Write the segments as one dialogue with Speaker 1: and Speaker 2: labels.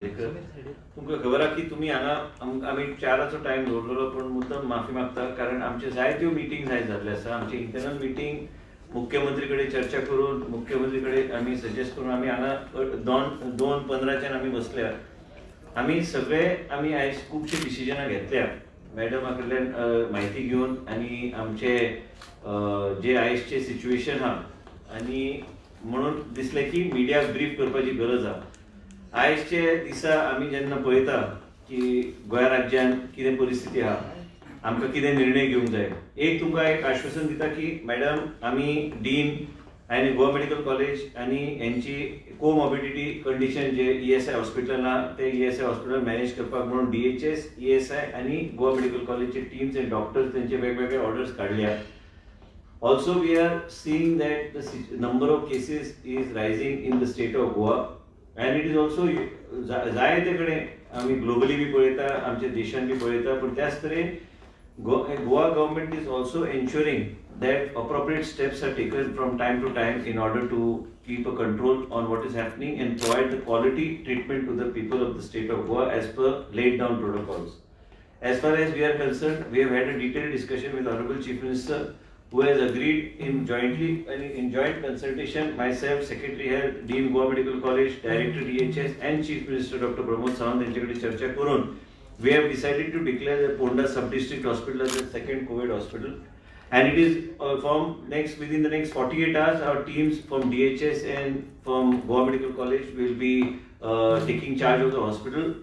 Speaker 1: तुमकां खबर आहा की तुमी हांगा आमी 4चो टायम दवरलेलो पण मुद्दम माफी मागता कारण आमचे जायत्यो मिटींग आयज जाल्ले आसा. आमची इंटरनल मिटींग मुख्यमंत्री कडेन चर्चा करून मुख्यमंत्री कडेन आमी सजेस्ट करून आमी हांगा 2:15 आमी बसल्या. आमी सगळे आमी आयज खुबशी डिसिजनां घेतल्या मॅडमा कडल्यान म्हायती घेवन आनी आमचे जे आयजचे सिच्युएशन आहा आनी म्हणून दिसलें की मिडियाक ब्रीफ करपाची गरज आहा. आयजचे दिसा आमी जेन्ना पळयता की गोंय राज्यान कितें परिस्थिती आहा, आमकां कितें निर्णय घेवंक जाय. तुमकां एक आश्वासन दिता की मॅडम आमी डीन आनी गोवा मेडिकल कॉलेज आनी हेंची कोमॉर्बिडिटी कंडिशन जे ESI हॉस्पिटल आहा ते ESI हॉस्पिटल मॅनेज करपाक म्हणून DHS, ESI आनी गोवा मेडिकल कॉलेजचे टीम्स एंड डॉक्टर्स तेंचे वेगवेगळे ऑर्डर्स काडल्या. Also we are seeing that the number of cases is rising in the state of Goa and it is also जायते कडेन आमी ग्लोबली बी पळयता आमच्या देशान बी पळयता पण त्याच तरेन Goa government is also ensuring that appropriate steps are taken from time to time in order to keep a control on what is happening and provide the quality treatment to the people of the state of Goa as per laid down protocols. As far as we are concerned, we have had a detailed discussion with Honorable Chief Minister who has agreed in joint consultation, myself, Secretary Health, Dean Goa Medical College, Director DHS and Chief Minister Dr. Pramod Sawant यांच्याकडे चर्चा करून we have decided to declare the Ponda Sub-District Hospital as the second COVID hospital and it is within the next 48 hours our teams from DHS and from Goa Medical College will be taking charge of the hospital.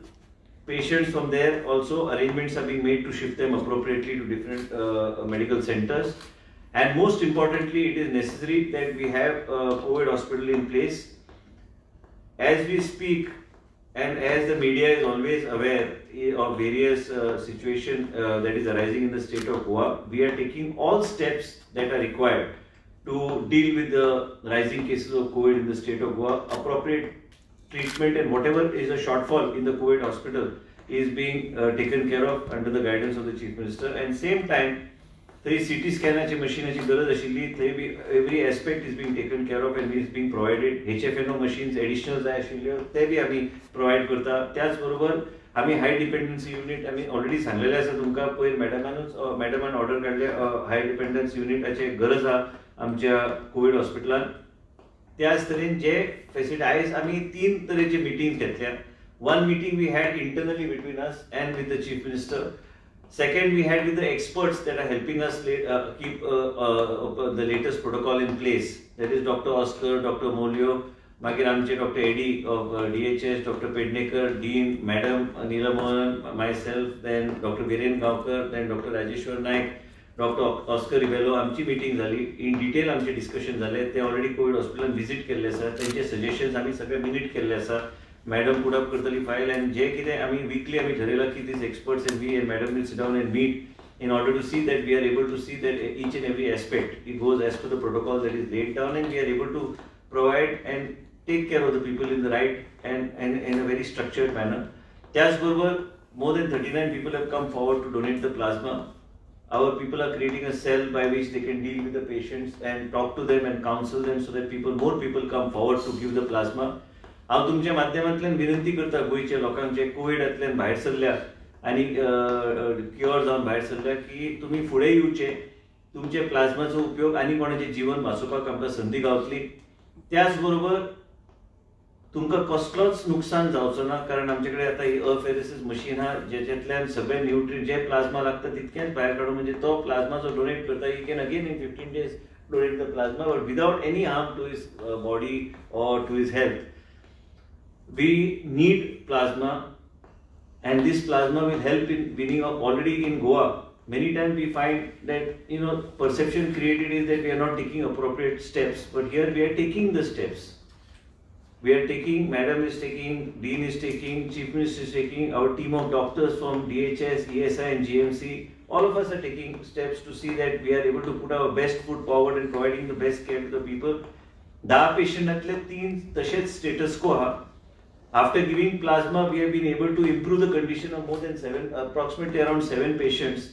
Speaker 1: Patients from there also arrangements are being made to shift them appropriately to different medical centers. And most importantly, it is necessary that we have a COVID hospital in place. As we speak, and as the media is always aware of various situations that is arising in the state of Goa, we are taking all steps that are required to deal with the rising cases of COVID in the state of Goa. Appropriate treatment and whatever is a shortfall in the COVID hospital is being taken care of under the guidance of the Chief Minister. And same time, थंय CT स्कॅनाची मशीनाची गरज आशिल्ली थंय be every aspect is being taken care of and is being provided. HFNO machines additional जाय आशिल्ल्यो ते B आमी provide करता. त्याच बरोबर आमी हाय डिपेंडन्सी युनिट आमी ऑलरेडी सांगलेलें आसा तुमकां पयर मॅडमान ऑर्डर काडले हाय डिपेंडन्स युनिटाची गरज आहा आमच्या कोविड हॉस्पिटलान. त्याच तरेन जे फेसिलिटी आयज आमी 3 तरेचे मिटींग घेतल्या. One meeting we had internally between us and with the chief minister. Second, we had with the experts that are helping us keep the latest protocol in place. That is Dr. Oscar, Dr. Molio, Magir Amche, Dr. Eddie of DHS, Dr. Pednekar, Dean, Madam Neelamohan, myself, then Dr. Viren Gaonkar, then Dr. Rajeshwar Naik, Dr. Oscar Rivello. आमची meeting झाली. In detail आमचे discussion झाले. ते already Covid हॉस्पिटलान visit केल्ले आसा. त्यांचे suggestions आमी सगळे मिनिट केल्ले आसा. मॅडम पुट अप करतली फायल एंड जे कितें आमी वीकली आमी ठरयलां की these experts and we and madam will sit down and meet in order to see that we are able to see that each and every aspect it goes as per the protocol that is laid down and we are able to provide and take care of the people in the right and in a very structured manner. त्याच बरोबर more than 39 people have come forward to donate the plasma. Our people are creating a cell by which they can deal with the patients and talk to them and counsel them so that more people come forward to give the plasma. हांव तुमच्या माध्यमांतल्यान विनंती करता गोंयच्या लोकांक जे कोविडांतल्यान भायर सरल्या आनी cure जावन भायर सरल्या की तुमी फुडें येवचे. तुमचे प्लाझ्माचो उपयोग आनी कोणाचें जीवन वाचोवपाक आमकां संदी गावतली. त्याच बरोबर तुमकां कसलोच नुकसान जावचो ना कारण आमचे कडेन आतां ही अफेरेसिस मशीन आहा जेच्यांतल्यान सगळे न्यूट्रिएंट जे प्लाझ्मा लागता तितकेंच भायर काडून म्हणजे तो प्लाझ्मा जो डोनेट करता he can again in 15 days donate the plasma but without any harm to his body or to his health. We need plasma and this plasma will help in winning already in Goa. Many times we find that perception created is that we are not taking appropriate steps, but here we are taking the steps. We are taking, Madam is taking, Dean is taking, Chief Minister is taking, our team of doctors from DHS, ESI and GMC, all of us are taking steps to see that we are able to put our best foot forward and providing the best care to the people. 10 पेशंटांतले 3 तशेच status को आहा. After giving plasma, we have been able to improve the condition of more than approximately around 7 patients.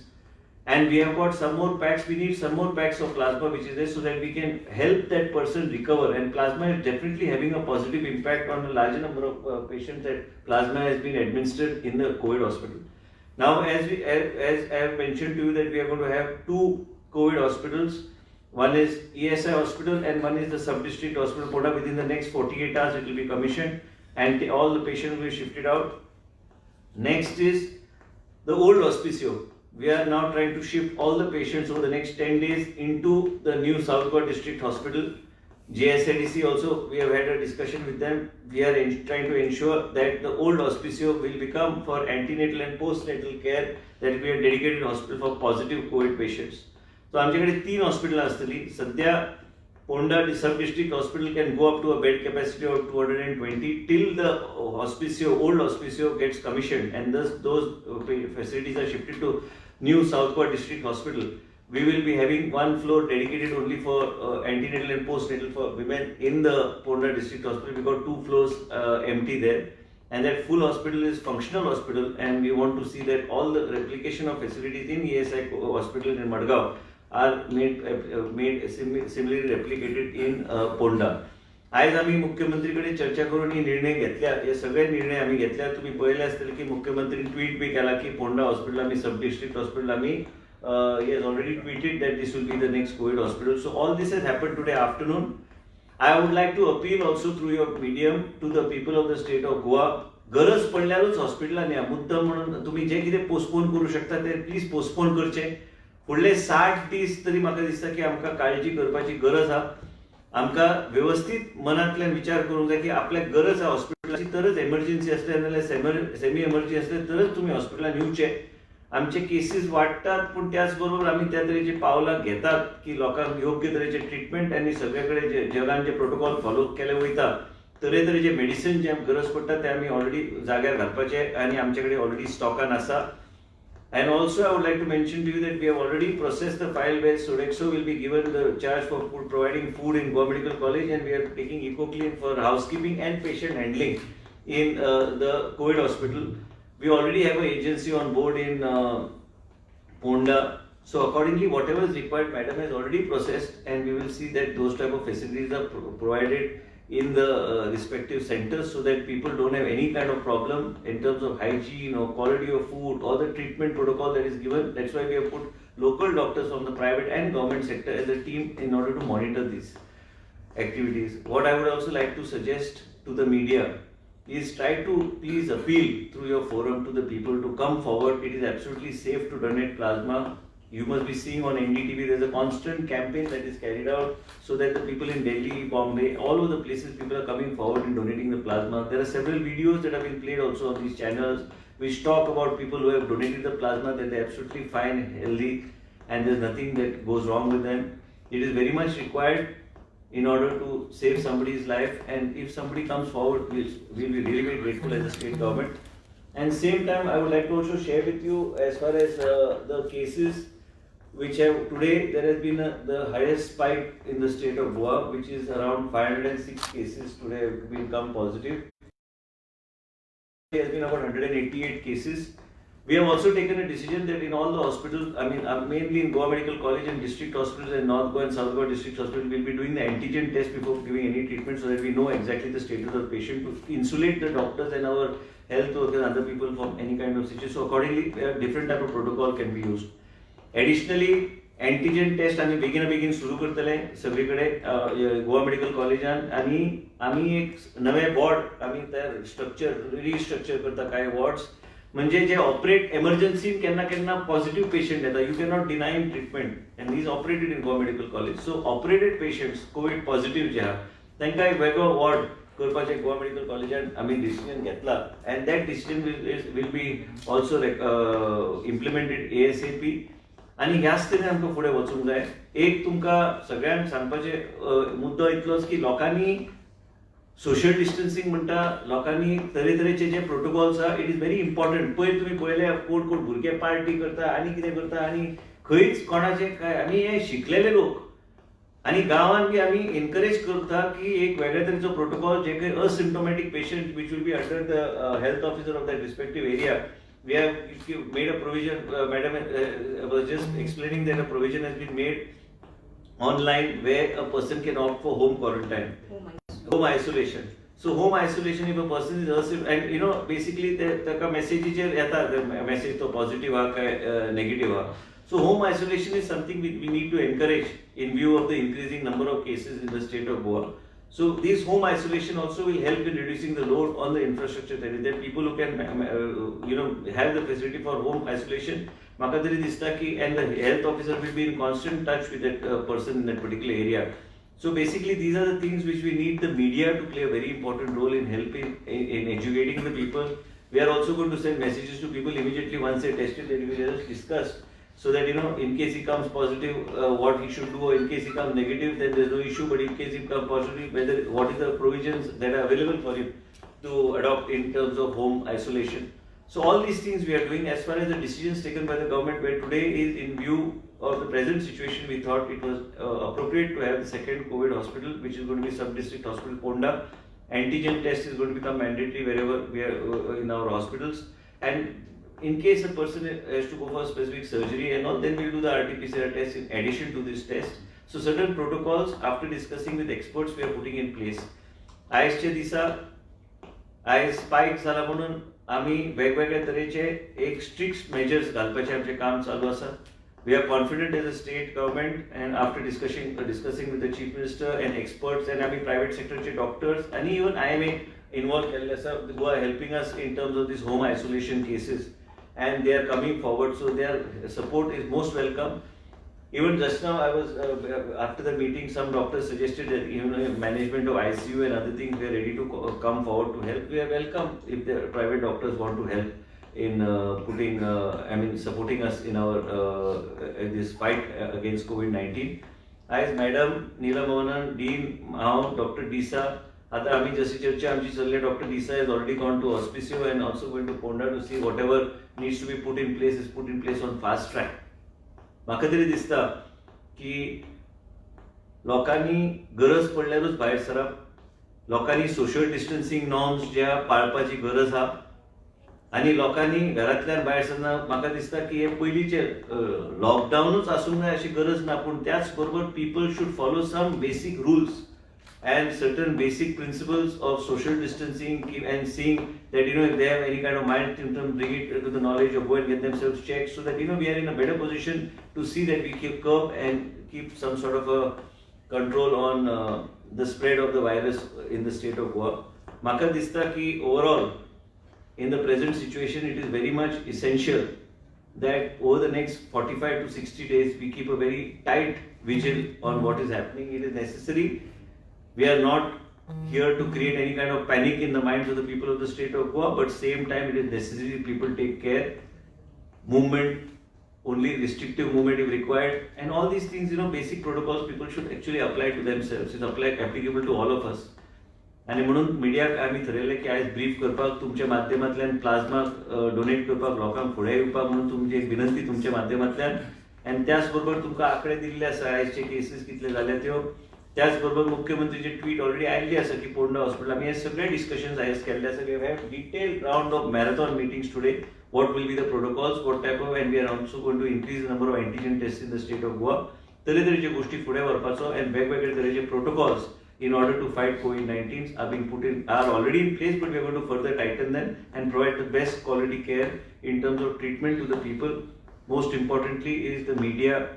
Speaker 1: and we have got some more packs. We need some more packs of plasma which is there, so that we can help that person recover. And plasma is definitely having a positive impact on a larger number of patients that plasma has been administered in the COVID hospital. Now, as I have mentioned to you, that we are going to have 2 COVID hospitals. One is ESI hospital and one is the sub-district hospital Ponda. Within the next 48 hours it will be commissioned and all the patients will be shifted out. Next is the old hospicio. We are now trying to shift all the patients over the next 10 days into the new South Goa District Hospital. JSIDC also, we have had a discussion with them. We are trying to ensure that the old hospicio will become for antenatal and postnatal care, that will be a dedicated hospital for positive COVID patients. So आमच्याकडे 3 hospital असतली. सध्या Ponda sub-district hospital can go up to a bed capacity of 220 till the old hospicio gets commissioned, and thus those facilities are shifted to new South Goa District Hospital. We will be having 1 floor dedicated only for antenatal and postnatal for women in the Ponda District Hospital. We got 2 floors empty there, and that full hospital is functional hospital, and we want to see that all the replication of facilities in ESI hospital in Madgaon are made similarly replicated in Ponda. आज आम्ही मुख्यमंत्रीकडे चर्चा करून ही निर्णय घेतल्या. हे सगळे निर्णय आम्ही घेतल्या. तुम्ही पहिले असतील की मुख्यमंत्री ट्वीट बी केला की पोंडा हॉस्पिटल आम्ही सब डिस्ट्रिक्ट हॉस्पिटल आम्ही he has already tweeted that this will be the next COVID hospital. So all this has happened today afternoon. I would like to appeal also through your medium to the people of the state of Goa. गरज पडल्यारूच हॉस्पिटलान या. मुद्दाम म्हणून तुम्ही जे कितें postpone करू शकता ते प्लीज पोस्टपोन करचे. फुडले 60 दीस तरी म्हाका दिसता की आमकां काळजी करपाची गरज आहा. आमकां व्यवस्थित मनांतल्यान विचार करूंक जाय की आपल्याक गरज आहा हॉस्पिटलाची, तरच एमर्जन्सी असले नाजाल्यार सेमी एमर्जन्सी असले तरच तुम्ही हॉस्पिटलान येवचे. आमचे केसीस वाडटात, पूण त्याच बरोबर आमी त्या तरेची पावलां घेतात की लोकांक योग्य तरेचे ट्रिटमेंट आनी सगळे कडेन जगान जे प्रोटोकॉल फॉलो केले वयता, तरेतरेचे मेडिसीन जे गरज पडटा ते आमी ऑलरेडी जाग्यार घालपाचे आनी आमचे कडेन ऑलरेडी स्टॉकान आसा. And also I would like to mention to you that we have already processed the file where Sodexo will be given the charge for providing food in Goa Medical College, and we are taking EcoClean for housekeeping and patient handling in the COVID hospital. We already have an agency on board in Ponda. So accordingly, whatever is required, Madam has already processed, and we will see that those type of facilities are provided in the respective centers, so that people don't have any kind of problem in terms of hygiene or quality of food or the treatment protocol that is given. That's why we have put local doctors from the private and government sector as a team in order to monitor these activities. What I would also like to suggest to the media is try to please appeal through your forum to the people to come forward. It is absolutely safe to donate plasma. You must be seeing on NDTV, there's a constant campaign that is carried out so that the people in Delhi, Bombay, all over the places, people are coming forward and donating the plasma. There are several videos that have been played also on these channels which talk about people who have donated the plasma, that they're absolutely fine, healthy, and there's nothing that goes wrong with them. It is very much required in order to save somebody's life, and if somebody comes forward, we'll be really very grateful as a state government. And same time, I would like to also share with you as far as the cases which have today, there has been the highest spike in the state of Goa, which is around 506 cases today have become positive. There has been about 188 cases. We have also taken a decision that in all the hospitals, I mean mainly in Goa Medical College and district hospitals and North Goa and South Goa district hospitals, we will be doing the antigen test before giving any treatment, so that we know exactly the status of the patient, to insulate the doctors and our health workers and other people from any kind of situation. So accordingly, different type of protocol can be used. Additionally, antigen test आम्ही बेगीन सुरू करतले सगळीकडे Goa medical कॉलेजान, आणि आम्ही एक नवे ward आम्ही तयार रिस्ट्रक्चर करता काय वॉर्ड्स, म्हणजे जे ऑपरेट एमर्जन्सीन केन्ना पॉझिटिव्ह पेशंट येता. You can not deny in treatment, and these operated in Goa medical college. So operated patients covid positive जे आहा तांकां एक वेगळो वॉर्ड करपाचे गोवा मेडिकल कॉलेजान आम्ही डिसिजन घेतला, and that decision will be also implemented ASAP. आणि ह्याच तरेन आमकां फुडें वचूंक जाय. एक तुमकां सगळ्यांक सांगपाचे मुद्दो इतलोच की लोकांनी सोशल डिस्टन्सिंग म्हणटा, लोकांनी तरेतरेचे जे प्रोटोकॉल्स आहा, इट इज व्हेरी इम्पॉर्टंट. पयर तुमी पळयले कोण भुरगे पार्टी करता आनी कितें करता, आनी खंयच कोणाचे काय, आमी हे शिकलेले लोक आणि गांवांत बी आमी एनकरेज करता की एक वेगळ्या तरेचो प्रोटोकॉल जे काही asymptomatic patient which will be under the health officer of that respective area, we have made a provision, madam was just explaining that a provision has been made online where a person can opt for home quarantine, home isolation. So home isolation, if a person is asleep, and you know, basically the message message to positive negative. So home isolation is something we need to encourage in view of the increasing number of cases in the state of Goa. So this home isolation also will help in reducing the load on the infrastructure. That people who can have the facility for home isolation, maka tari dista ki, and the health officer will be in constant touch with that person in that particular area. So basically these are the things which we need the media to play a very important role in helping in educating the people. We are also going to send messages to people immediately once they tested, that we just discussed, so that in case he comes positive, what he should do, or in case he comes negative, then there's no issue. But in case he comes positive, what is the provisions that are available for him to adopt in terms of home isolation. So all these things we are doing. As far as the decisions taken by the government, where today is in view of the present situation, we thought it was appropriate to have the second COVID hospital, which is going to be Sub-District Hospital Ponda. Antigen test is going to become mandatory wherever we are in our hospitals. And in case a person has to go for a specific surgery and all, then we'll do the RT-PCR test in addition to this test. So certain protocols, after discussing with experts, we are putting in place. आयजचे दिसा आयज spike जाला म्हणून आम्ही वेगवेगळ्या तरेचे एक strict measures घालपाचे आमचे काम चालू आसा. We are confident as a state government, and after discussing with the chief minister and experts, and आम्ही private sector doctors and even IMA involved केलेले आसा, who are helping us in terms of these home isolation cases, and they are coming forward. So their support is most welcome. Even just now, I was after the meeting, some doctors suggested that management of ICU and other things, we are ready to come forward to help. We are welcome if the private doctors want to help in supporting us in our this fight against COVID-19. As Madam Neela Mohanan, Dean, Dr. Disa, आता आम्ही जशी चर्चा आमची चलली, Dr. Disa has already gone to Auspicio and also going to Ponda to see whatever needs to be put in place is put in place on fast track. म्हाका तरी दिसता की लोकांनी गरज पडल्यारूच भायर सरप, लोकांनी सोशल डिस्टन्सिंग नॉर्म्स ज्या पाळपाची गरज आहा, आणि लोकांनी घरांतल्यान भायर सरना म्हाका दिसता की हे पयलींचे लॉकडाऊनच आसूंक जाय अशी गरज ना, पूण त्याच बरोबर people should follow some basic rules and certain basic principles of social distancing, and seeing that if they have any kind of mild symptoms, bring it to the knowledge of, go and get themselves checked, so that we are in a better position to see that we curb and keep some sort of a control on the spread of the virus in the state of Goa. Maka dista ki overall in the present situation it is very much essential that over the next 45 to 60 days we keep a very tight vigil on what is happening. It is necessary. We are not here to create any kind of panic in the minds of the people of the state of Goa, but same time it is necessary people take care. Movement, only restrictive movement if required, and all these things, basic protocols people should actually apply to themselves. It's applicable to all of us. आणि म्हणून मिडियाक आम्ही ठरयलें की आयज brief करपाक तुमच्या माध्यमांतल्यान plasma donate करपाक लोकांक फुडें येवपाक म्हणून तुमची एक विनंती तुमच्या माध्यमांतल्यान, आनी त्याच बरोबर तुमकां आंकडे दिल्ले आसा आयजचे केसीस कितले जाल्या त्यो. त्याचबरोबर मुख्यमंत्रीचे ट्वीट ऑलरेडी आयिल्ली आसा की पोंडा हॉस्पिटल आमी हे सगळे डिस्कशन्स आयज केल्ले आसा. We have detailed round of marathon meetings today. What will be the protocols, what type of, and we are also going to increase the number of antigen tests in the state of Goa. तरेतरेचे गोष्टी फुडें व्हरपाचो, and वेगवेगळे तरेचे protocols in order to fight COVID-19 are already in place, but we are going to further tighten them and provide the best quality care in terms of treatment to the people. Most importantly is the media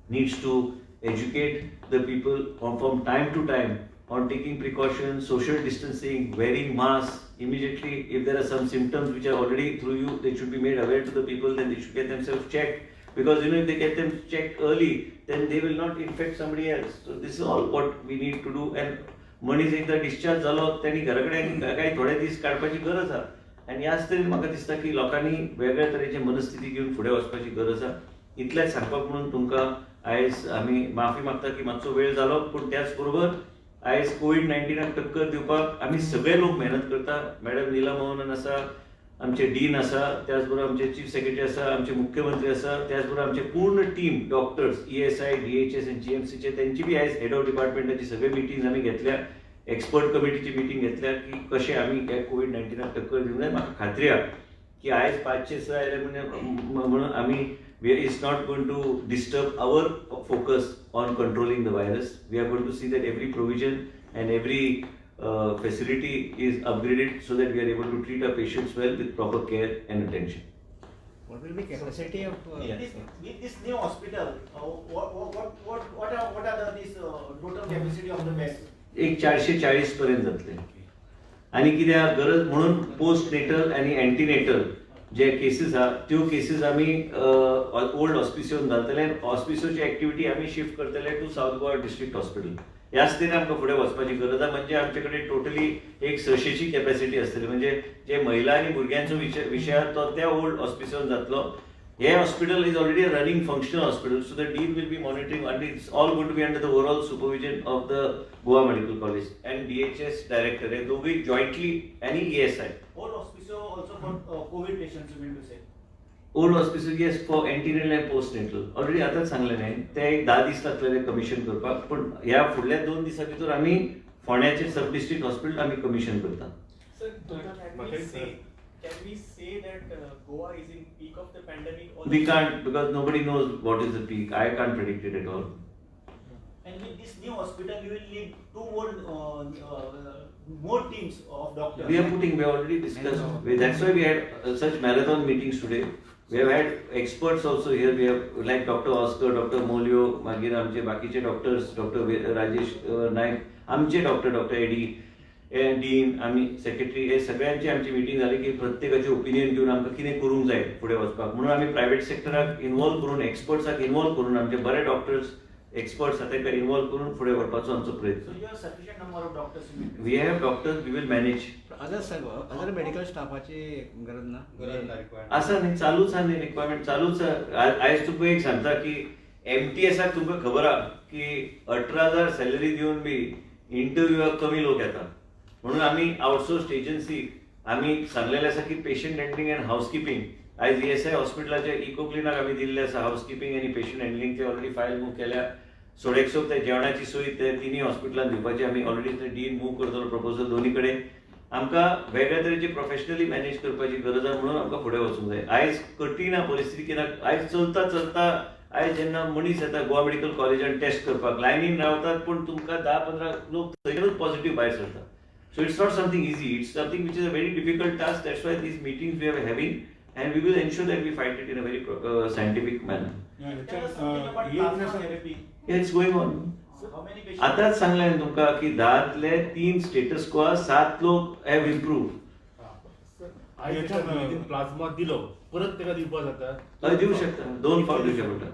Speaker 1: needs to educate the people from time to time on taking precautions, social distancing, wearing masks. Immediately, if there are some symptoms which are already through you, they should be made aware to the people, then they should get themselves checked. Because if they get them checked early, then they will not infect somebody else. So this is all what we need to do. And मनीस एकदा discharge जालो त्यांनी घरा कडेन काही थोडे दीस काडपाची गरज आहा, आनी ह्याच तरेन म्हाका दिसता की लोकांनी वेगळ्या तरेचे मनस्थिती घेवन फुडें वचपाची गरज आहा. इतलेंच सांगपाक म्हणून तुमकां आयज आमी माफी मागता की मातसो वेळ जालो, पूण त्याच बरोबर आयज COVID-19 टक्कर दिवपाक आमी सगळे लोक मेहनत करता. मॅडम नीला मोहनन आसा, आमचे डीन आसा, त्याच बरोबर आमचे चीफ सेक्रेटरी आसा, आमचे मुख्यमंत्री आसा, त्याच बरोबर आमचे पूर्ण टीम डॉक्टर्स ESI, DHS आनी GMCचे त्यांची बी आयज हेड ऑफ डिपार्टमेंटाची सगळे मिटिंग्स आमी घेतल्या, एक्सपर्ट कमिटीची मिटिंग घेतल्या की कशें आमी ह्या COVID-19 टक्कर दिवंक जाय. म्हाका खात्री आहा की आयज 506 आयले म्हणून आमी we is not going to disturb our focus on controlling the virus. We are going to see that every provision and every facility is upgraded so that we are able to treat our patients well with proper care and attention.
Speaker 2: What will be capacity of
Speaker 3: with this new hospital? What are this total capacity of the beds?
Speaker 1: एक 440 पर्यंत जातले आणि कित्याक गरज म्हणून postnatal आणि antenatal जे cases आहा त्यो केसीस आमी ओल्ड हॉस्पिसियोन घालतले हॉस्पिसियोची एक्टिविटी आमी शिफ्ट करतले to South Goa district hospital ह्या स्थितीन आमकां फुडें वचपाची गरज आहा म्हणजे आमचे कडेन टोटली एक 600ची कॅपॅसिटी आसतली म्हणजे जे महिला आणि भुरग्यांचो विशय आहा तो त्या ओल्ड हॉस्पिसियोन जातलो हे hospital is already a running functional hospital so the dean will be monitoring and it's all going to be under the overall supervision of the Goa Medical College and DHS director हे दोघे jointly आणि ESI.
Speaker 3: All hospital also for COVID patients, you mean to say?
Speaker 1: Old hospital yes for antenatal and postnatal already आताच सांगले नाही ते एक 10 दीस लागतले commission करपाक पण ह्या फुडल्या 2 दिसां भितर आमी फोंड्याचे सब डिस्ट्रिक्ट हॉस्पिटल आमी कमिशन करता.
Speaker 4: Sir, can we say that Goa is in peak of the pandemic?
Speaker 1: We can't because nobody knows what is the peak. I can't predict it at all.
Speaker 3: And with this new hospital, you will need two more teams of doctors.
Speaker 1: We have already discussed. That's why we had such marathon meetings today. We have had experts also here. We have like Dr. Oscar, Dr. Molio, मागीर आमचे बाकीचे doctors, doctor Rajesh नायक, आमचे doctor AD, dean, आम्ही secretary हे सगळ्यांची आमची meeting झाली की प्रत्येकाचे ओपिनियन घेऊन आमकां कितें करूंक जाय फुडें वचपाक म्हणून आमी प्रायव्हेट सेक्टराक इन्वॉल्व करून एक्सपर्ट्साक इन्वॉल्व करून आमचे बरे डॉक्टर्स एक्सपर्ट्स आहा ताका इन्वॉल्व करून फुडें व्हरपाचो आमचो
Speaker 3: So
Speaker 1: प्रयत्न.
Speaker 3: you have sufficient number of doctors. You mean to say?
Speaker 1: We have doctors we will manage.
Speaker 2: Other medical स्टाफाची गरज ना
Speaker 1: आसा न्ही चालूच आहा न्ही रिक्वायरमेंट चालूच आयज तुका एक सांगता की MTSाक तुमकां खबर आहा की 18,000 सॅलरी दिवन बी इंटरव्यूआक कमी लोक येतात म्हणून आमी आउटसोर्स एजन्सी आमी सांगलेले आसा की पेशंट हँडलिंग अँड हाऊसकीपिंग आयज ESI हॉस्पिटलाच्या इको क्लिनाक आमी दिल्ले आसा हाऊसकीपिंग आनी पेशंट हँडलिंगचे ऑलरेडी फायल मूव केल्या सोडेक्सोक ते जेवणाची सोय ते तिनी हॉस्पिटलांत दिवपाची आमी ऑलरेडी ते डीन मूव करतलो प्रपोजल दोन्ही कडेन आमकां वेगळ्या तरेची प्रोफेशनली मॅनेज करपाची गरज आहा म्हणून आमकां फुडें वचूंक जाय. आयज कठीण आहा परिस्थिती कित्याक आयज चलता आयज जेन्ना मनीस येता गोवा मेडिकल कॉलेजान टेस्ट करपाक लायनीन रावतात पण तुमकां 10-15 लोक थंयच पॉझिटिव्ह भायर सरतात. So it's not something easy. It's something which is a very difficult task. That's why these meetings we are having, and we will ensure that we fight it in a very scientific manner.
Speaker 3: Tell us something about plasma therapy.
Speaker 1: Yeah, it's going on.
Speaker 3: How many patients?
Speaker 1: आताच सांगलें तुमकां की 10तले 3 status को 7 लोक have improved.
Speaker 5: Plasma दिलो परत त्याला दिवपा जाता
Speaker 1: हय दिवं शकता 2 फावट दिवचे पडटा.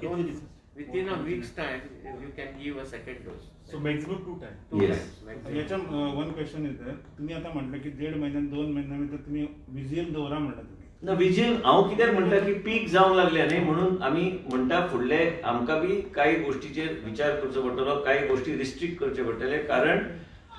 Speaker 6: Within a week's time, you can give a second dose.
Speaker 5: So maximum 2 time.
Speaker 6: Two
Speaker 1: Yes.
Speaker 6: times. maximum.
Speaker 7: याच्या वन क्वेश्चन येतं तुम्ही आता म्हटलं की 1.5 महिन्यात 2 महिन्यानंतर तुम्ही विजिल दवरा म्हणला तुम्ही
Speaker 1: ना विजील हांव कित्याक म्हणटा की पीक जावंक लागले न्ही म्हणून आमी म्हणटा फुडले आमकां बी काही गोष्टीचेर विचार करचो पडटलो काही गोष्टी रिस्ट्रिक्ट करचे पडटले कारण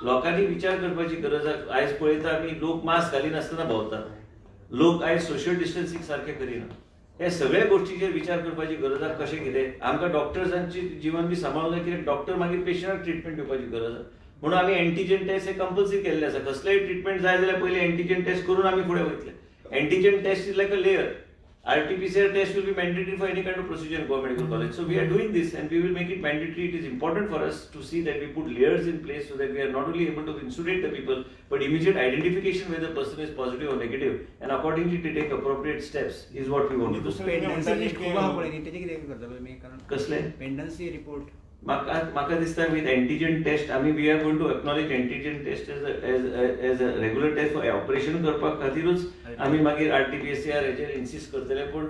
Speaker 1: लोकांनी विचार करपाची गरज आहा. आयज पळयता आमी लोक मास्क घालिनासतना भोंवतात लोक आयज सोशल डिस्टन्सिंग सारखे करिना हे सगळे गोष्टीचेर विचार करपाची गरज आहा. कशें कितें आमकां डॉक्टर्सांची जीवन बी सांबाळूंक जाय कित्याक डॉक्टर मागीर पेशंटाक ट्रिटमेंट दिवपाची गरज आहा म्हणून आमी एंटीजन टेस्ट हे कंपल्सरी केल्ले आसा. कसलेय ट्रिटमेंट जाय जाल्यार पयलीं एंटीजन टेस्ट करून आमी फुडें वयतले. Antigen test is like a layer. RT-PCR test will be mandatory for any kind of procedure in Goa Medical College. So we are doing this and we will make it mandatory. It is important for us to see that we put layers in place so that we are not only able to insulate the people, but immediate identification whether the person is positive or negative and accordingly to take appropriate steps is what we want to do.
Speaker 2: Pendency list खूब आहा पळय न्ही तेजे कितें करतलो तुमी कारण
Speaker 1: कसले
Speaker 2: पेंडन्सी रिपोर्ट
Speaker 1: म्हाका दिसता विथ एंटीजन टेस्ट आमी we are going to acknowledge antigen test as a regular test for operation करपाक खातीरूच आमी मागीर RT-PCR हेचेर इन्सिस्ट करतले पण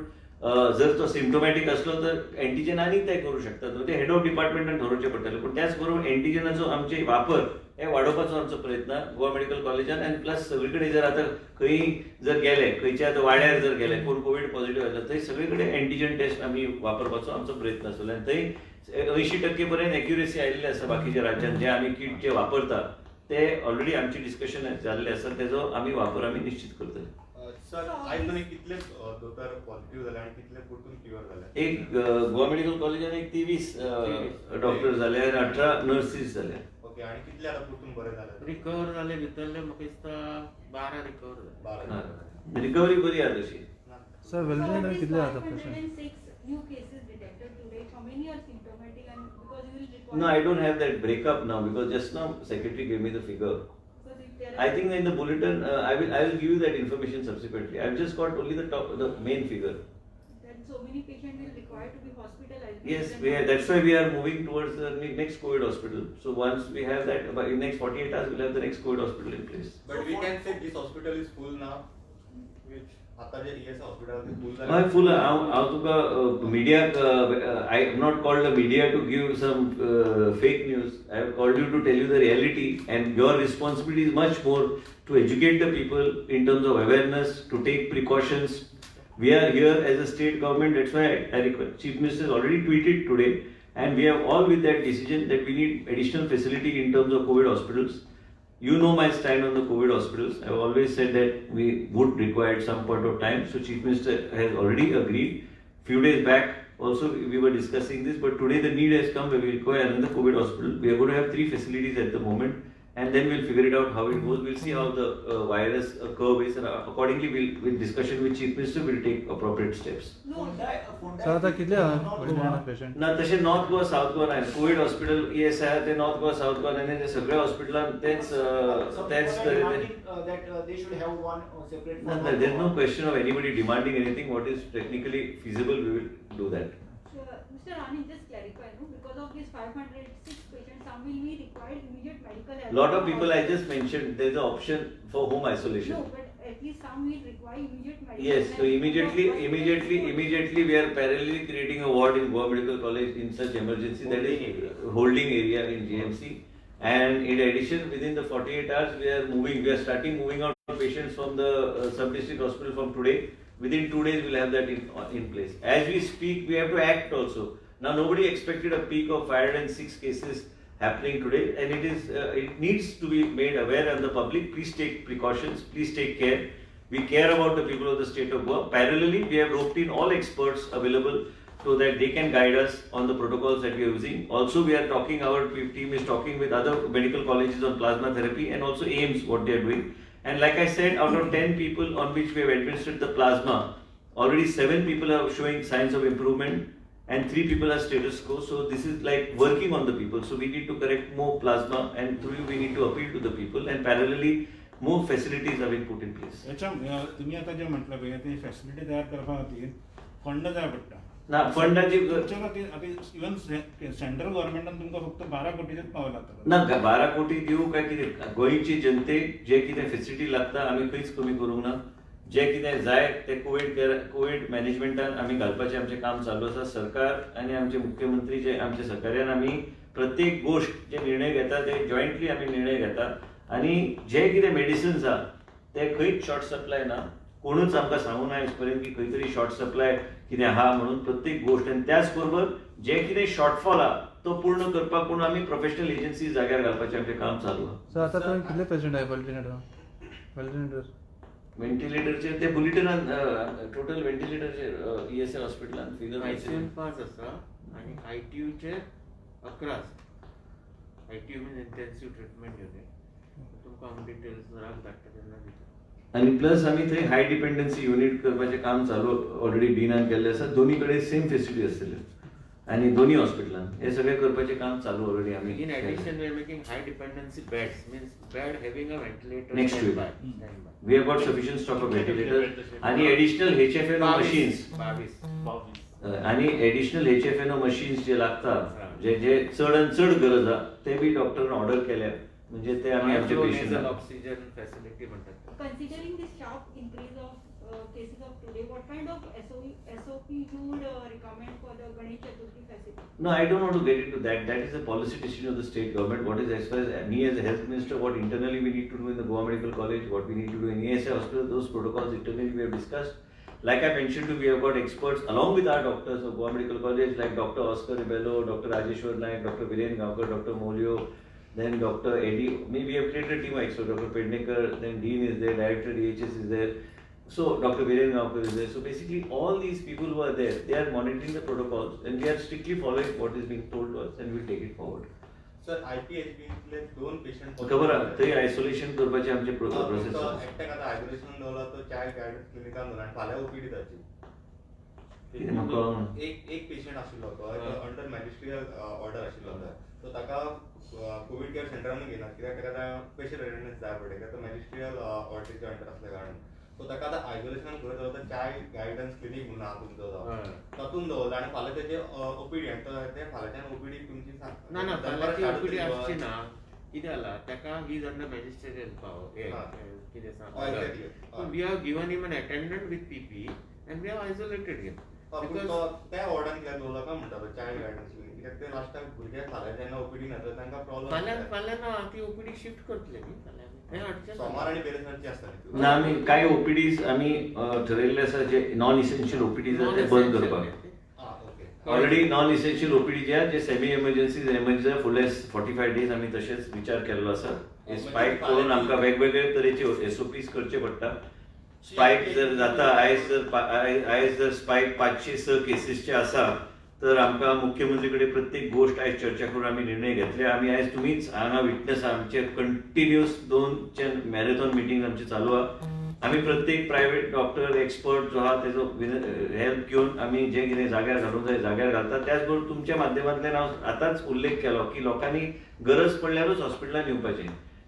Speaker 1: जर तो सिम्टोमॅटिक असलो तर एंटीजन आनी ते करू शकतात ते हेड ऑफ डिपार्टमेंटान ठरोवचे पडटले पण त्याच बरोबर एंटीजनाचो आमचे वापर हे वाडोवपाचो आमचो प्रयत्न गोवा मेडिकल कॉलेजान आनी प्लस सगळे कडेन जर आतां खंय जर गेले खंयच्या आतां वाड्यार जर गेले कोण कोवीड पॉझिटिव्ह आसला थंय सगळे कडेन एंटीजन टेस्ट आमी वापरपाचो आमचो प्रयत्न आसतलो आनी थंय 80% पर्यंत एक्युरेसी आयिल्ली आसा बाकीच्या राज्यांत जे आमी किट जे वापरता ते ऑलरेडी आमची डिस्कशन जाल्ले आसा तेजो आमी वापर आमी निश्चित करतले.
Speaker 8: सर आयज कितले दोतोर पॉझिटिव्ह जाले आणि कितले परतून क्युअर जाले?
Speaker 1: एक गोवा मेडिकल कॉलेजान एक 23 डॉक्टर जाले आनी 18 नर्सीस जाले.
Speaker 8: ओके आणि कितले आता परतून बरे झाले?
Speaker 6: Recover जाले भितरले म्हाका दिसता 12 recover जाले.
Speaker 8: 12
Speaker 1: रिकवरी बरी आहा तशी.
Speaker 9: Sir, well, कितले आता patient?
Speaker 10: 506 new cases detected today. How many are symptomatic? And because you will require.
Speaker 1: No, I don't have that breakup now because just now secretary gave me the figure.
Speaker 10: Because if there
Speaker 1: I
Speaker 10: are.
Speaker 1: think in the bulletin I will give you that information subsequently. I've just got only the main figure.
Speaker 10: Then so many patients will require to be hospitalized.
Speaker 1: Yes,
Speaker 10: Then
Speaker 1: that's why we are moving towards the next COVID hospital. So once we have that, in next 48 hours we'll have the next COVID hospital in place.
Speaker 8: But we can say this hospital is full now, which आता जे ES hospital is full झालं.
Speaker 1: I'm full. हांव तुका media. I have not called the media to give some fake news. I have called you to tell you the reality, and your responsibility is much more to educate the people in terms of awareness, to take precautions. We are here as a state government. That's why I request. Chief Minister has already tweeted today, and we have all with that decision that we need additional facility in terms of COVID hospitals. You know my stand on the COVID hospitals. I have always said that we would require at some point of time. So Chief Minister has already agreed. Few days back also we were discussing this, but today the need has come where we require another COVID hospital. We are going to have 3 facilities at the moment, and then we'll figure it out how it goes. We'll see how the virus curve is, and accordingly with discussion with Chief Minister we'll take appropriate steps.
Speaker 10: No,
Speaker 9: Sir, आता कितले आहा well, patient?
Speaker 1: ना तशें north Goa south Goa नाही. Covid hospital ES आहे ते north Goa south Goa नाही. ते सगळ्या हॉस्पिटलांत तेच
Speaker 3: demanding that they should have one separate. for North
Speaker 1: There's no
Speaker 3: Goa.
Speaker 1: question of anybody demanding anything. What is technically feasible, we will do that.
Speaker 10: Mr. Rani, just clarify, no? Because of these 506 patients, some will be required immediate medical help.
Speaker 1: Lot of people I just mentioned, there's an option for home isolation.
Speaker 10: No, but at least some will require immediate medical
Speaker 1: Yes,
Speaker 10: help.
Speaker 1: so immediately we are parallelly creating a ward in Goa Medical College in such emergency, that is holding area in GMC. And in addition, within the 48 hours, we are starting moving out patients from the sub-district hospital from today. Within 2 days, we'll have that in place. As we speak, we have to act also. Now, nobody expected a peak of 506 cases happening today, and it needs to be made aware of the public. Please take precautions. Please take care. We care about the people of the state of Goa. Parallelly, we have roped in all experts available so that they can guide us on the protocols that we are using. Also, we are talking. Our team is talking with other medical colleges on plasma therapy and also AIMS what they are doing. And like I said, out of 10 people on which we have administered the plasma, already 7 people are showing signs of improvement and 3 people are status quo. So this is like working on the people. So we need to correct more plasma, and through we need to appeal to the people, and parallelly more facilities are being put in place.
Speaker 7: याच्या तुम्ही आता जे म्हटलं पळय ते facility तयार करपा खातीर fund जाय पडटा.
Speaker 1: ना फंडाची
Speaker 7: तुमच्या खातीर आता इवन सेंट्रल गव्हर्नमेंटान तुमकां फक्त 12 कोटीचेच पावला आता.
Speaker 1: ना 12 कोटी दिवं काय कितें गोंयची जनतेक जे कितें फेसिलिटी लागता आमी खंयच कमी करूंक ना. जे कितें जाय ते कोविड मॅनेजमेंटान आमी घालपाचें आमचें काम चालू आसा. सरकार आनी आमचे मुख्यमंत्री जे आमच्या सहकार्यान आमी प्रत्येक गोष्ट जे निर्णय घेता ते जॉयंटली आमी निर्णय घेता. आनी जे कितें मेडिसिन्स आहा ते खंयच शॉर्ट सप्लाय ना. कोणूच आमकां सांगूं ना इसपर्यंत की खंय तरी शॉर्ट सप्लाय कितें आहा म्हणून. प्रत्येक गोष्ट आनी त्याच बरोबर जे कितें शॉर्टफॉल आहा तो पूर्ण करपाक पूण आमी प्रोफेशनल एजन्सी जाग्यार घालपाचें आमचें काम चालू आहा.
Speaker 9: सर, आता तुम्ही कितले पेशंट आहे व्हेंटिलेटर?
Speaker 1: व्हेंटिलेटरचे ते बुलेटिनान टोटल व्हेंटिलेटरचे ESL हॉस्पिटलान फिगर
Speaker 6: ICU 5 आसा आणि ITU चे 11 आसा. ITU means intensive treatment unit. तुमकां हांव डिटेल्स राग धाडटा तेन्ना दिता.
Speaker 1: आणि प्लस आम्ही थंय हाय डिपेंडन्सी युनिट करपाचें काम चालू ऑलरेडी डीनान केल्लें आसा. दोन्ही कडेन सेम फेसिलिटी आसतल्यो आणि दोन्ही हॉस्पिटलान हे सगळें करपाचें काम चालू ऑलरेडी आमी.
Speaker 6: In addition, we are making high dependency beds, means bed having a ventilator
Speaker 1: Next week.
Speaker 6: standby.
Speaker 1: We have got sufficient stock of ventilators आणि additional HFNO machines
Speaker 6: 22.
Speaker 1: आणि additional HFNO machines जे लागतात जे चड गरज आहा ते बी डॉक्टरान ऑर्डर केल्या. म्हणजे ते आम्ही आमचे पेशंट
Speaker 6: Nasal oxygen facility म्हणतात.
Speaker 10: Considering the sharp increase of cases of today, what kind of SOP you would recommend for the Ganesh Chaturthi festival?
Speaker 1: No, I don't want to get into that. That is a policy decision of the state government. What is as far as me as a health minister, what internally we need to do in the Goa Medical College, what we need to do in ESI hospital, those protocols internally we have discussed. Like I mentioned, we have got experts along with our doctors of Goa Medical College, like Dr. Oscar Ribello, Dr. Rajeshwar Naik, Dr. Viren Gaonkar, Dr. Molio, then Dr. Eddie. We have created a team of experts. Dr. Pednekar, then Dean is there, Director DHS is there. So Dr. Viren Gaonkar is there. So basically all these people who are there, they are monitoring the protocols and we are strictly following what is being told to us and we will take it forward.
Speaker 8: Sir IPHBतले 2 patient
Speaker 1: खबर आहा थंय isolation करपाचे आमचे process
Speaker 8: एकट्याक आतां isolation दवरला तो चाइल्ड गायडन्स क्लिनिकान दवरला आनी फाल्यां OPD जाची
Speaker 1: कितें म्हाका कळोंक ना.
Speaker 8: एक पेशंट आशिल्लो तो अंडर मॅजिस्ट्रियल ऑर्डर आशिल्लो तो ताका कोविड केअर सेंटरान घेयना कित्याक ताका स्पेशल अटेंडन्स जाय पडले कित्याक तो मॅजिस्ट्रियल ऑर्डरीच्या अंडर आसल्या कारणान सो ताका आतां आयसोलेशनान खंय दवरता चाइल्ड गायडन्स क्लिनीक म्हणून आहा तुमचो तो तातून दवरला आनी फाल्यां तेजे OPD आनी ते फाल्यांच्यान OPD तुमची
Speaker 6: ना ना फाल्यांची OPD आसची ना कितें जाला ताका ही जेन्ना मॅजिस्ट्रेट कितें सांग we have given him an attendant with PP and we have isolated him
Speaker 8: त्या वॉर्डान कित्याक दवरला काय म्हणटा तो चाइल्ड गायडन्स क्लिनीक कित्याक ते लास्टाक भुरगे फाल्यां जेन्ना OPD येता तांकां प्रॉब्लम
Speaker 6: फाल्यां ना ती OPD शिफ्ट करतले न्ही फाल्यां थंय हाडचें ना.
Speaker 8: सोमार आनी बेरेस्तांची आसता
Speaker 1: ना आमी कांय ओपीडीज आमी ठरयल्ले आसा जे नॉन इसेन्शियल ओपीडीज आसा ते बंद करपाक ऑलरेडी नॉन इसेन्शियल ओपीडी जे आहा जे सेमी एमर्जन्सीज एमर्जन्सी फुडले 45 डेज आमी तशेंच विचार केल्लो आसा हे स्पायक करून आमकां वेगवेगळे तरेचे SOPs करचे पडटा स्पायक जर जाता आयज जर स्पायक 506 केसीसचे आसा तर आमकां मुख्यमंत्री कडेन प्रत्येक गोष्ट आयज चर्चा करून आमी निर्णय घेतले आमी आयज तुमीच हांगा विटनस आमचे कंटिन्युअस 2 मॅरेथॉन मिटींग आमचे चालू आहा आमी प्रत्येक प्रायव्हेट डॉक्टर एक्सपर्ट जो आहा तेजो हेल्प घेवन आमी जे कितें जाग्यार घालूंक जाय जाग्यार घालता त्याच बरोबर तुमच्या माध्यमांतल्यान हांव आतांच उल्लेख केलो की लोकांनी गरज पडल्यारूच हॉस्पिटलान येवपाचें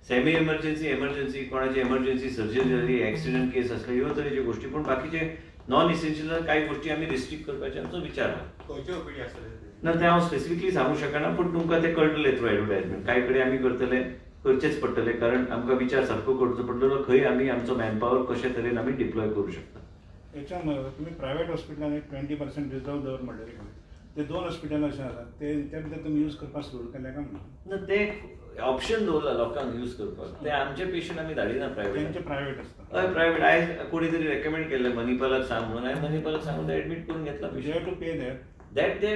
Speaker 1: सेमी एमर्जन्सी कोणाची एमर्जन्सी सर्जरी जाली एक्सिडेंट केस आसले ह्यो तरेच्यो गोष्टी पूण बाकीचे नॉन इसेन्शियल कांय गोष्टी आमी रिस्ट्रिक्ट करपाचे आमचो विचार आहा
Speaker 8: खंयचे OPD आसतले
Speaker 1: ना ते हांव स्पेसिफिकली सांगू शकना पूण तुमकां ते कळटले थ्रू एडवर्टायजमेंट कांय कडेन आमी करतले करचेच पडटले कारण आमकां विचार सारको करचो पडटलो खंय आमी आमचो मॅनपावर कशे तरेन आमी डिप्लॉय करूं शकता
Speaker 7: याच्या तुम्ही प्रायव्हेट हॉस्पिटलान 20% रिजर्व दवर म्हणलेले ते 2 हॉस्पिटल अशें आसात ते त्या भितर तुमी यूज करपाक सुरू केल्या काय म्हणून
Speaker 1: ना ते ऑप्शन दवरला लोकांक यूज करपाक ते आमचे पेशंट आमी धाडिना प्रायव्हेट
Speaker 7: त्यांचे प्रायव्हेट असतात
Speaker 1: हय प्रायव्हेट आयज कोणी तरी रेकमेंड केल्ले मणिपालाक सांग म्हणून हांवें मणिपालाक सांगून एडमीट करून घेतला
Speaker 7: यू हॅव टू पे that
Speaker 1: that they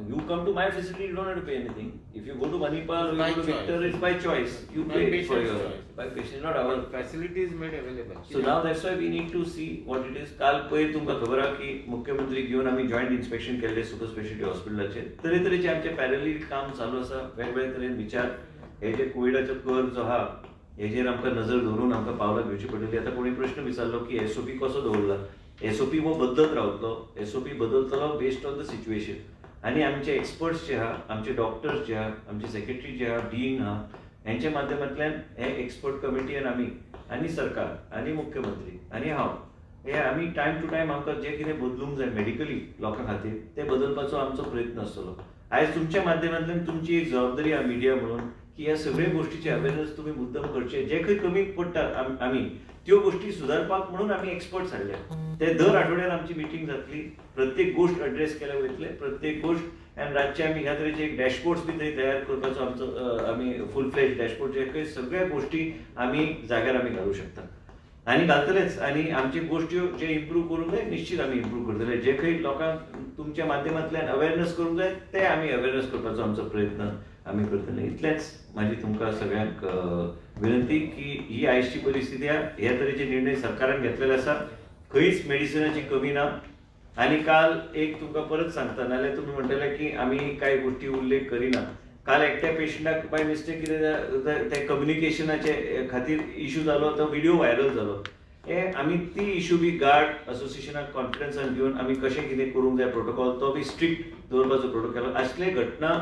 Speaker 1: you come to my facility you don't have to pay anything if you go to Manipal or you go to Victor it's by choice you pay for your by patient not our
Speaker 6: facilities made available
Speaker 1: so now that's why we need to see what it is काल पयर तुमकां खबर आहा की मुख्यमंत्री घेवन आमी joint inspection केल्ले सुपर स्पेशालिटी हॉस्पिटलाचे तरेतरेचे आमचे पॅरलल काम चालू आसा वेगवेगळे तरेन विचार हे जे कोविडाचो कर जो आहा हेजेर आमकां नजर दवरून आमकां पावलां घेवची पडटली आतां कोणी प्रश्न विचारलो की SOP कसो दवरला SOP वो बदलत रावतलो SOP बदलतलो बेस्ड ऑन द सिच्युएशन आनी आमचे एक्सपर्ट्स जे आहा आमचे डॉक्टर्स जे आहा आमचे सेक्रेटरी जे आहा डीन आहा हेंच्या माध्यमांतल्यान हे एक्सपर्ट कमिटीन आमी आनी सरकार आनी मुख्यमंत्री आनी हांव हे आमी टायम टू टायम आमकां जे कितें बदलूंक जाय मेडिकली लोकां खातीर ते बदलपाचो आमचो प्रयत्न आसतलो आयज तुमच्या माध्यमांतल्यान तुमची एक जबाबदारी आहा मिडिया म्हणून की ह्या सगळ्या गोष्टीचे अवेअरनेस तुम्ही मुद्दम करचे जे खंय कमी पडटात आमी त्यो गोष्टी सुदारपाक म्हणून आमी एक्सपर्ट्स हाडल्या ते दर आठवड्यान आमची मिटींग जातली प्रत्येक गोष्ट एड्रेस केल्या वयतले प्रत्येक गोष्ट आनी रातचे आमी ह्या तरेचे एक डॅशबोर्ड्स बी थंय तयार करपाचो आमचो आमी फूल फ्लेज डॅशबोर्ड जे खंय सगळ्या गोष्टी आमी जाग्यार आमी घालूं शकता आनी घालतलेच आनी आमची गोष्टी जे इम्प्रूव करूंक जाय निश्चित आमी इम्प्रूव करतले जे खंय लोकांक तुमच्या माध्यमांतल्यान अवेअरनेस करूंक जाय ते आमी अवेअरनेस करपाचो आमचो प्रयत्न आमी करतले इतलेंच म्हाजी तुमकां सगळ्यांक विनंती की ही आयजची परिस्थिती आहा ह्या तरेचे निर्णय सरकारान घेतलेले आसा खंयच मेडिसिनाची कमी ना आनी काल एक तुमकां परत सांगता नाल्यार तुमी म्हणटले की आमी कांय गोष्टी उल्लेख करिना काल एकट्या पेशंटाक बाय मिस्टेक कितें ते कम्युनिकेशनाचे खातीर इश्यू जालो तो व्हिडिओ व्हायरल जालो हे आमी ती इश्यू बी गार्ड असोसिएशनाक कॉन्फिडन्सान घेवन आमी कशें कितें करूंक जाय प्रोटोकॉल तो बी स्ट्रिक्ट दवरपाचो प्रोटोकॉल असले घटना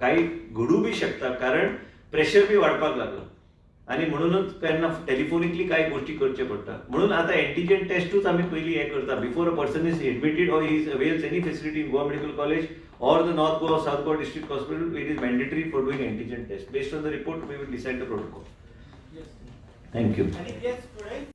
Speaker 1: काही घडू बी शकता कारण प्रेशर बी वाडपाक लागला आणि म्हणूनच त्यांना टेलिफोनिकली काही गोष्टी करचे पडटा म्हणून आता एंटीजन टेस्टूच आमी पयली हे करता before a person is admitted or he avails any facility in Goa medical college or the North Goa, South Goa District Hospital, it is mandatory for doing antigen test. Based on the report, we will decide the protocol.
Speaker 3: Yes.
Speaker 1: Thank you.
Speaker 3: And if yes, today